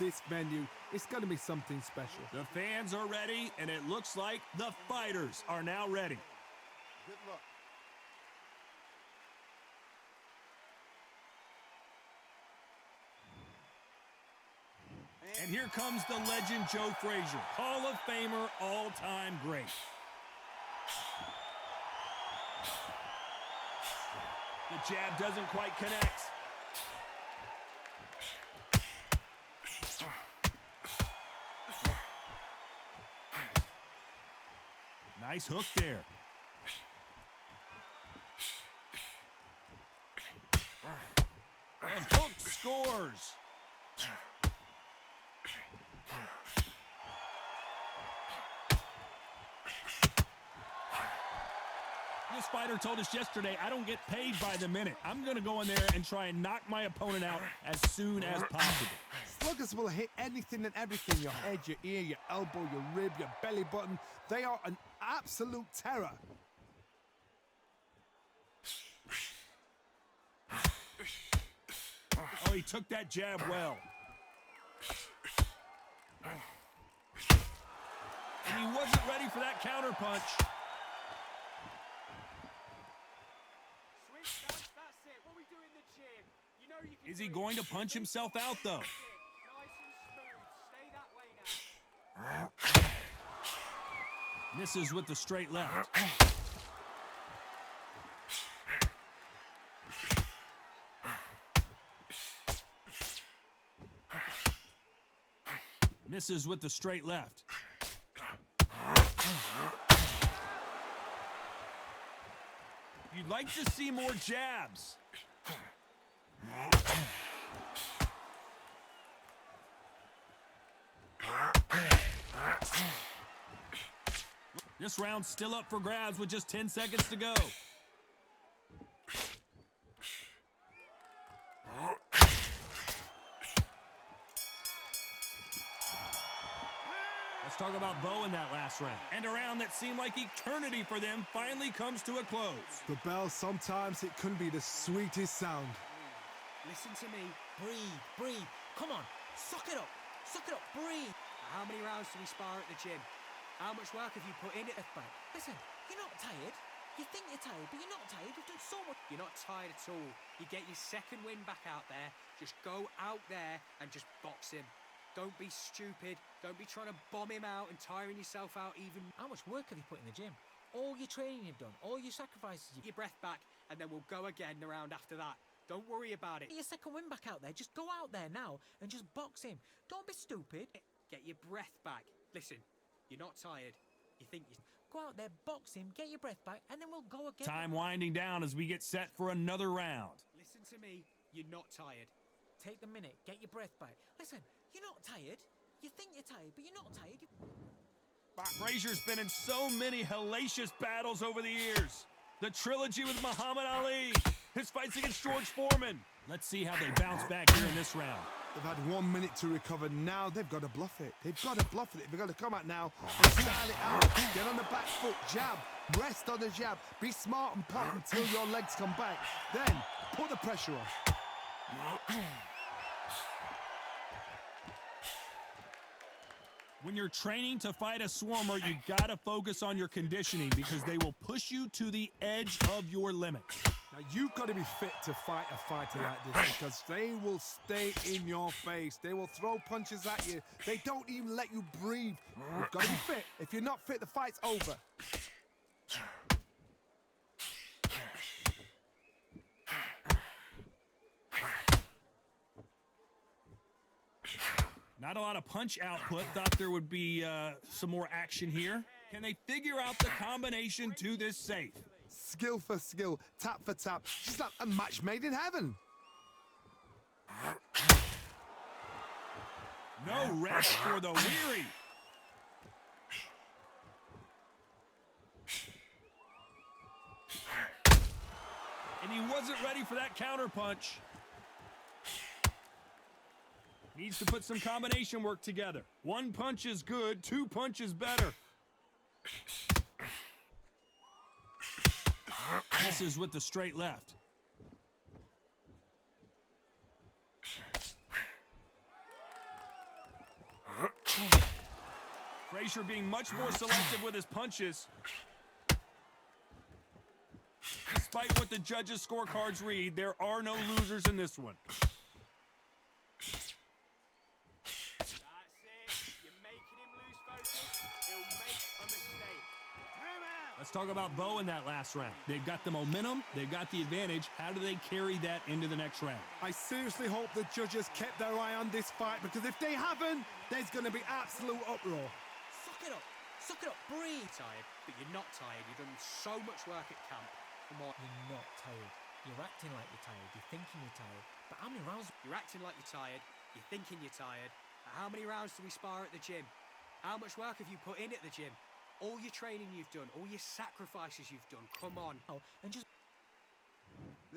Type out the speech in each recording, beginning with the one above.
this venue. It's going to be something special. The fans are ready, and it looks like the fighters are now ready. Good luck. And here comes the legend Joe Frazier, Hall of Famer, all-time great. The jab doesn't quite connect. Nice hook there. And hook scores. This fighter told us yesterday, I don't get paid by the minute. I'm going to go in there and try and knock my opponent out as soon as possible. Sluggers will hit anything and everything. Your head, your ear, your elbow, your rib, your belly button. They are an absolute terror. Oh, he took that jab well. And he wasn't ready for that counter punch. Is he going to punch himself out, though? Misses with the straight left. Misses with the straight left. You'd like to see more jabs. This round's still up for grabs with just 10 seconds to go. Let's talk about Bowe in that last round. And a round that seemed like eternity for them finally comes to a close. The bell, sometimes it can be the sweetest sound. Listen to me. Breathe, breathe. Come on, suck it up. Suck it up, breathe. How many rounds do we spar at the gym? How much work have you put in at the fight? Listen, you're not tired. You think you're tired, but you're not tired. You've done so much. You're not tired at all. You get your second win back out there. Just go out there and just box him. Don't be stupid. Don't be trying to bomb him out and tiring yourself out even. How much work have you put in the gym? All your training you've done, all your sacrifices. Get your breath back, and then we'll go again the round after that. Don't worry about it. Get your second win back out there. Just go out there now and just box him. Don't be stupid. Get your breath back. Listen, you're not tired. You think you... Go out there, box him, get your breath back, and then we'll go again. Time winding down as we get set for another round. Listen to me. You're not tired. Take the minute. Get your breath back. Listen, you're not tired. You think you're tired, but you're not tired. Frazier's been in so many hellacious battles over the years. The trilogy with Muhammad Ali. His fights against George Foreman. Let's see how they bounce back here in this round. They've had 1 minute to recover. Now they've got to bluff it. They've got to bluff it. They've got to come out now and style it out. Get on the back foot, jab, rest on the jab. Be smart and pop until your legs come back. Then put the pressure on. When you're training to fight a swarmer, you gotta focus on your conditioning because they will push you to the edge of your limits. Now, you've got to be fit to fight a fighter like this because they will stay in your face. They will throw punches at you. They don't even let you breathe. You've got to be fit. If you're not fit, the fight's over. Not a lot of punch output. Thought there would be some more action here. Can they figure out the combination to this safe? Skill for skill, tap for tap. Just like a match made in heaven. No rest for the weary. And he wasn't ready for that counter punch. Needs to put some combination work together. 1 punch is good, 2 punches better. Misses with the straight left. Frazier being much more selective with his punches. Despite what the judges' scorecards read, there are no losers in this one. That's it. You're making him lose focus. He'll make a mistake. Let's talk about Bowe in that last round. They've got the momentum. They've got the advantage. How do they carry that into the next round? I seriously hope the judges kept their eye on this fight, because if they haven't, there's going to be absolute uproar. Suck it up. Suck it up. Breathe. Tired, but you're not tired. You've done so much work at camp. Come on. You're not tired. You're acting like you're tired. You're thinking you're tired. But how many rounds? You're acting like you're tired. You're thinking you're tired. How many rounds do we spar at the gym? How much work have you put in at the gym? All your training you've done, all your sacrifices you've done. Come on. Oh, and just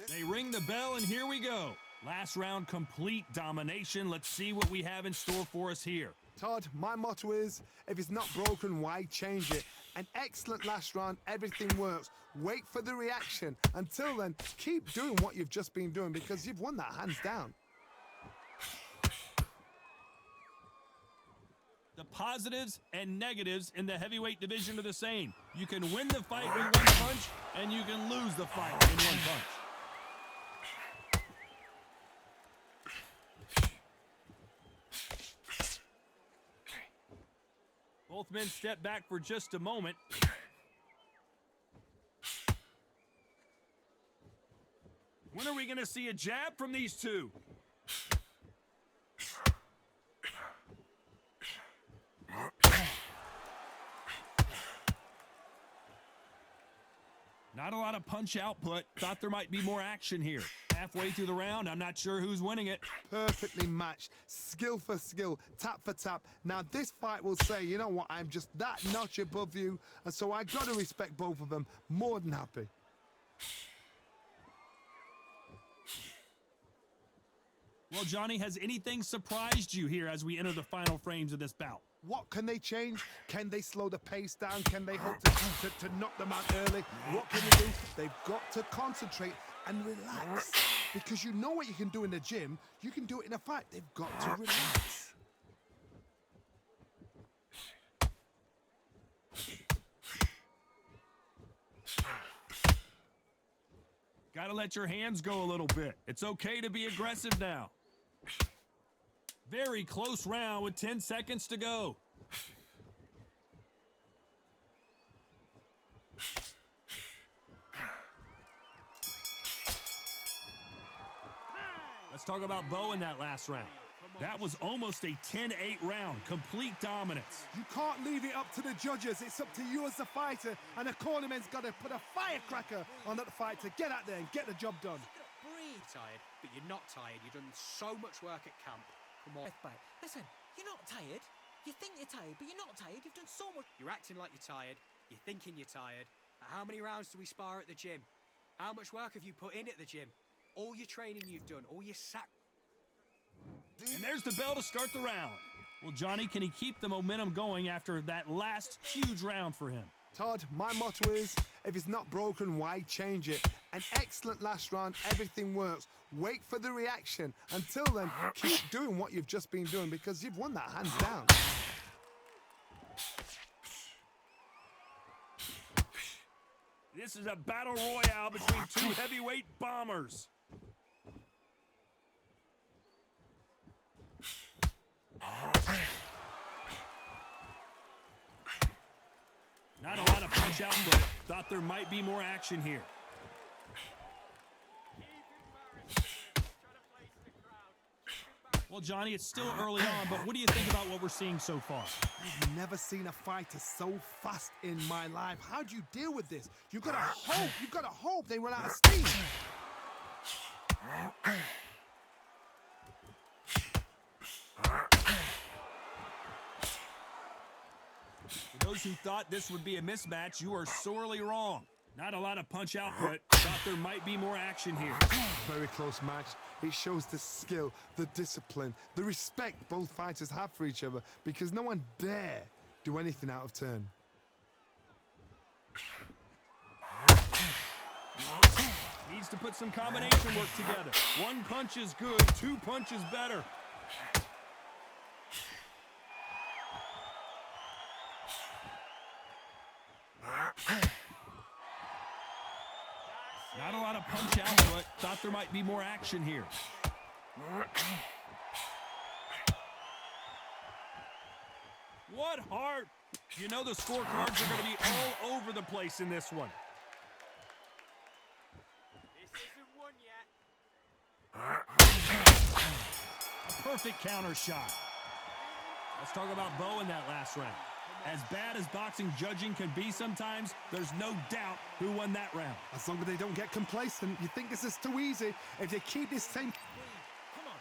They ring the bell, and here we go. Last round, complete domination. Let's see what we have in store for us here. Todd, my motto is, if it's not broken, why change it? An excellent last round, everything works. Wait for the reaction. Until then, keep doing what you've just been doing, because you've won that hands down. The positives and negatives in the heavyweight division are the same. You can win the fight with one punch, and you can lose the fight in one punch. Both men step back for just a moment. When are we going to see a jab from these two? Not a lot of punch output. Thought there might be more action here. Halfway through the round, I'm not sure who's winning it. Perfectly matched, skill for skill, tap for tap. Now this fight will say, you know what, I'm just that notch above you, and so I got to respect both of them. More than happy. Well, Johnny, has anything surprised you here as we enter the final frames of this bout? What can they change? Can they slow the pace down? Can they hope to knock them out early? What can they do? They've got to concentrate and relax. Because you know what you can do in the gym, you can do it in a fight. They've got to relax. Gotta let your hands go a little bit. It's okay to be aggressive now. Very close round with 10 seconds to go. Let's talk about Bowe in that last round. That was almost a 10-8 round, complete dominance. You can't leave it up to the judges. It's up to you as the fighter, and the cornerman's got to put a firecracker on that fight to get out there and get the job done. Breathe. Tired, but you're not tired. You've done so much work at camp. Come on. breath back. Listen, you're not tired. You think you're tired, but you're not tired. You've done so much. You're acting like you're tired. You're thinking you're tired. How many rounds do we spar at the gym? How much work have you put in at the gym? All your training you've done, all your And there's the bell to start the round. Well, Johnny, can he keep the momentum going after that last huge round for him? Todd, my motto is, if it's not broken, why change it? An excellent last round, everything works. Wait for the reaction. Until then, keep doing what you've just been doing, because you've won that hands down. This is a battle royale between two heavyweight bombers. Not a lot of punch output. Thought there might be more action here. Well, Johnny, it's still early on, but what do you think about what we're seeing so far? I've never seen a fighter so fast in my life. How do you deal with this? You've got to hope they run out of steam. For those who thought this would be a mismatch, you are sorely wrong. Not a lot of punch output. Thought there might be more action here. Very close match. It shows the skill, the discipline, the respect both fighters have for each other, because no one dare do anything out of turn. Needs to put some combination work together. One punch is good, two punches better. Not a lot of punch output. Thought there might be more action here. What heart! You know the scorecards are going to be all over the place in this one. This isn't one yet. A perfect counter shot. Let's talk about Bowe in that last round. As bad as boxing judging can be sometimes, there's no doubt who won that round. As long as they don't get complacent, you think this is too easy. If they keep this same... Come on.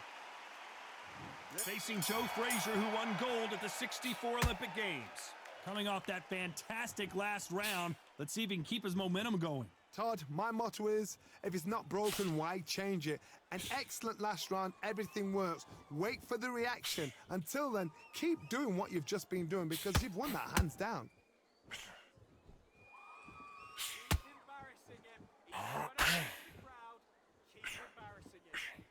Facing Joe Frazier, who won gold at the '64 Olympic Games. Coming off that fantastic last round, let's see if he can keep his momentum going. Todd, my motto is, if it's not broken, why change it? An excellent last round, everything works. Wait for the reaction. Until then, keep doing what you've just been doing because you've won that hands down. Keep embarrassing him. He's gonna make you proud. Keep embarrassing him.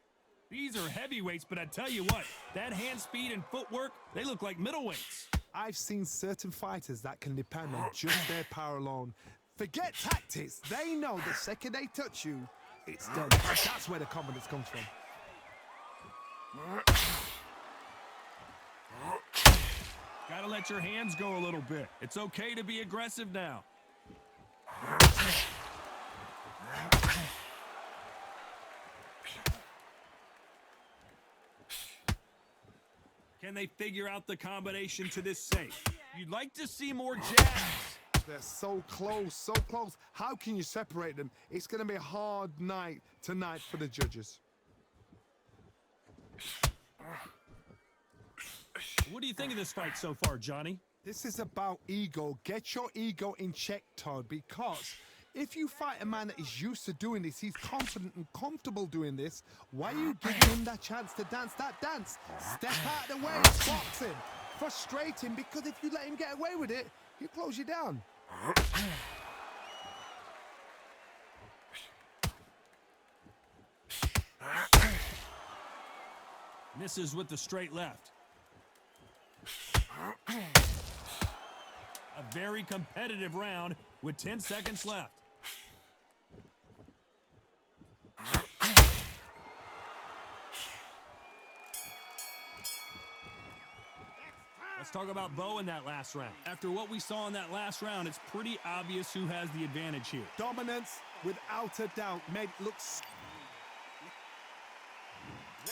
These are heavyweights, but I tell you what, that hand speed and footwork, they look like middleweights. I've seen certain fighters that can depend on just their power alone. Forget tactics. They know the second they touch you, it's done. That's where the confidence comes from. Gotta let your hands go a little bit. It's okay to be aggressive now. Can they figure out the combination to this safe? You'd like to see more jabs. They're so close, so close. How can you separate them? It's going to be a hard night tonight for the judges. What do you think of this fight so far, Johnny? This is about ego. Get your ego in check, Todd, because if you fight a man that is used to doing this, he's confident and comfortable doing this, why are you giving him that chance to dance that dance? Step out of the way, it's boxing. Frustrate him, because if you let him get away with it, he'll close you down. Misses with the straight left. A very competitive round with 10 seconds left. Let's talk about Bowe in that last round. After what we saw in that last round, it's pretty obvious who has the advantage here. Dominance, without a doubt, made it look...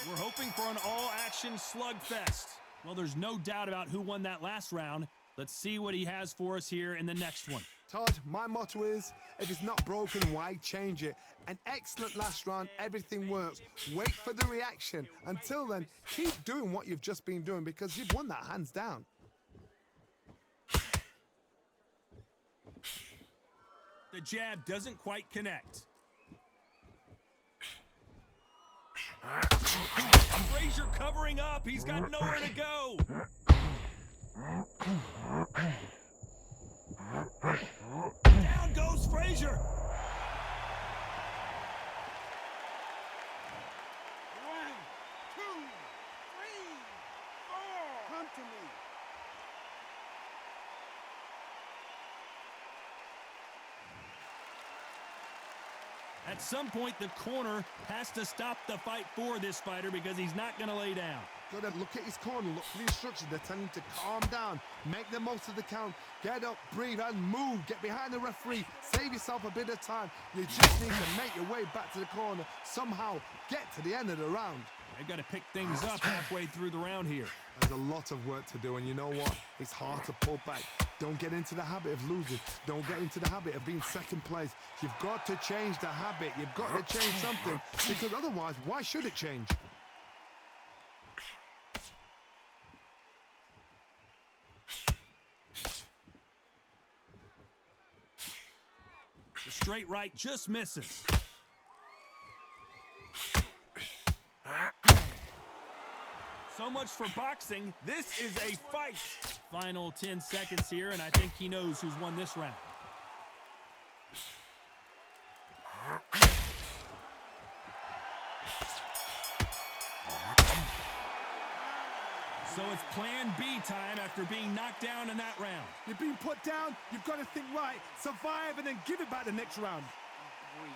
We're hoping for an all-action slugfest. Well, there's no doubt about who won that last round. Let's see what he has for us here in the next one. Todd, my motto is, if it's not broken, why change it? An excellent last round, everything works. Wait for the reaction. Until then, keep doing what you've just been doing because you've won that hands down. The jab doesn't quite connect. Frazier covering up. He's got nowhere to go. Down goes Frazier. 1, 2, 3, 4. Come to me. At some point, the corner has to stop the fight for this fighter because he's not going to lay down. Gotta look at his corner, look for the instructions. They're telling him to calm down, make the most of the count, get up, breathe, and move. Get behind the referee, save yourself a bit of time. You just need to make your way back to the corner, somehow get to the end of the round. They've got to pick things up halfway through the round here. There's a lot of work to do, and you know what? It's hard to pull back. Don't get into the habit of losing. Don't get into the habit of being second place. You've got to change the habit. You've got to change something, because otherwise, why should it change? The straight right just misses. So much for boxing. This is a fight. Final 10 seconds here, and I think he knows who's won this round. So it's plan B time after being knocked down in that round. You've been put down, you've got to think right, survive, and then give it back the next round. Breathe.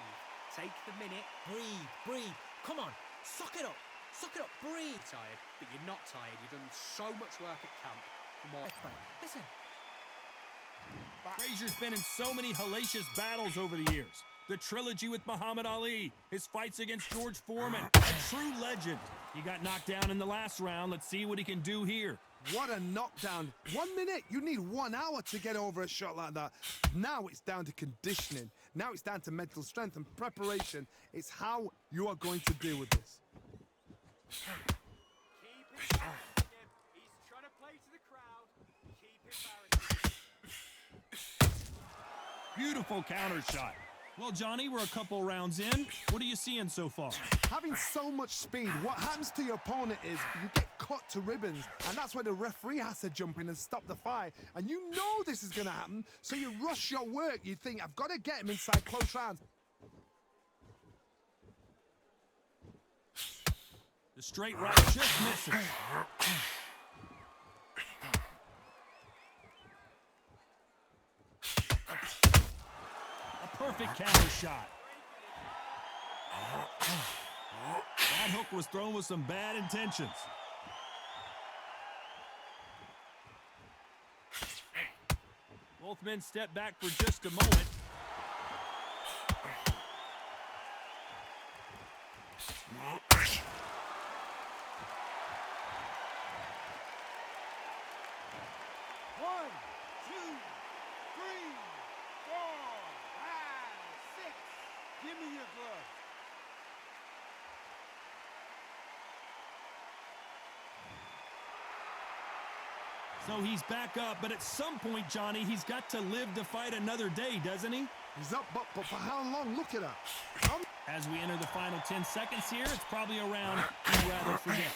Take the minute. Breathe. Breathe. Come on. Suck it up. Suck it up. Breathe. Tired, but you're not tired. You've done so much work at camp. Come on. Listen. Frazier's been in so many hellacious battles over the years. The trilogy with Muhammad Ali, his fights against George Foreman, a true legend. He got knocked down in the last round. Let's see what he can do here. What a knockdown. 1 minute, you need 1 hour to get over a shot like that. Now it's down to conditioning. Now it's down to mental strength and preparation. It's how you are going to deal with this. Keep it balanced. He's trying to play to the crowd. Keep it balanced. Beautiful counter shot. Well, Johnny, we're a couple rounds in. What are you seeing so far? Having so much speed, what happens to your opponent is you get cut to ribbons, and that's where the referee has to jump in and stop the fight. And you know this is going to happen, so you rush your work. You think, I've got to get him inside close rounds. The straight right just misses. Perfect counter shot. That hook was thrown with some bad intentions. Both men step back for just a moment. Give me your glove. So he's back up, but at some point, Johnny, he's got to live to fight another day, doesn't he? He's up, but for how long? Look at that. As we enter the final 10 seconds here, it's probably a round you'd rather forget.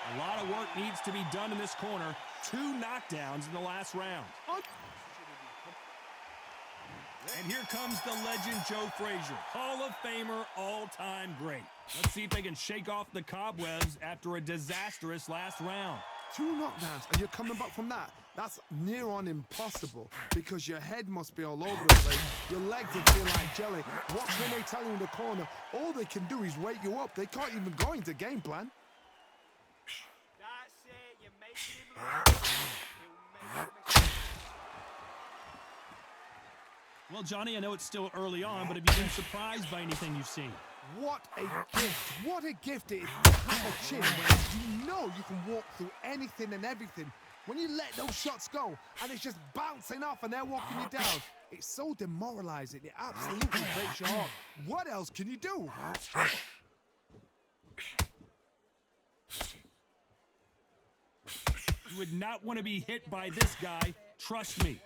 A lot of work needs to be done in this corner. 2 knockdowns in the last round. And here comes the legend Joe Frazier, Hall of Famer, all-time great. Let's see if they can shake off the cobwebs after a disastrous last round. 2 knockdowns, and you're coming back from that. That's near on impossible, because your head must be all over the place. Your legs will feel like jelly. What can they tell you in the corner? All they can do is wake you up. They can't even go into game plan. That's it. You're making him look. He'll make a mistake. Well, Johnny, I know it's still early on, but have you been surprised by anything you've seen? What a gift. What a gift it is to have a chin where you know you can walk through anything and everything. When you let those shots go and it's just bouncing off and they're walking you down, it's so demoralizing. It absolutely breaks your heart. What else can you do? You would not want to be hit by this guy. Trust me.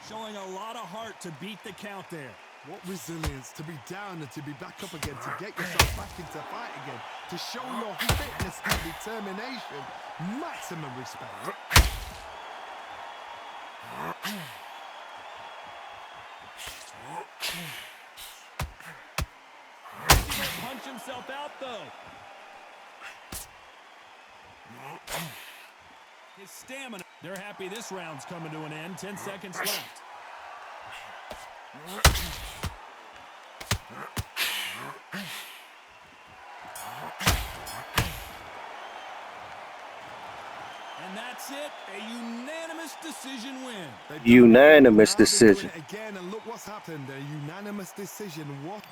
Showing a lot of heart to beat the count there. What resilience to be down and to be back up again, to get yourself back into fight again, to show your fitness and determination. Maximum respect. He can punch himself out, though. His stamina. They're happy this round's coming to an end. 10 seconds left. And that's it. A unanimous decision win. Unanimous decision. Again, and look what's happened. A unanimous decision. What?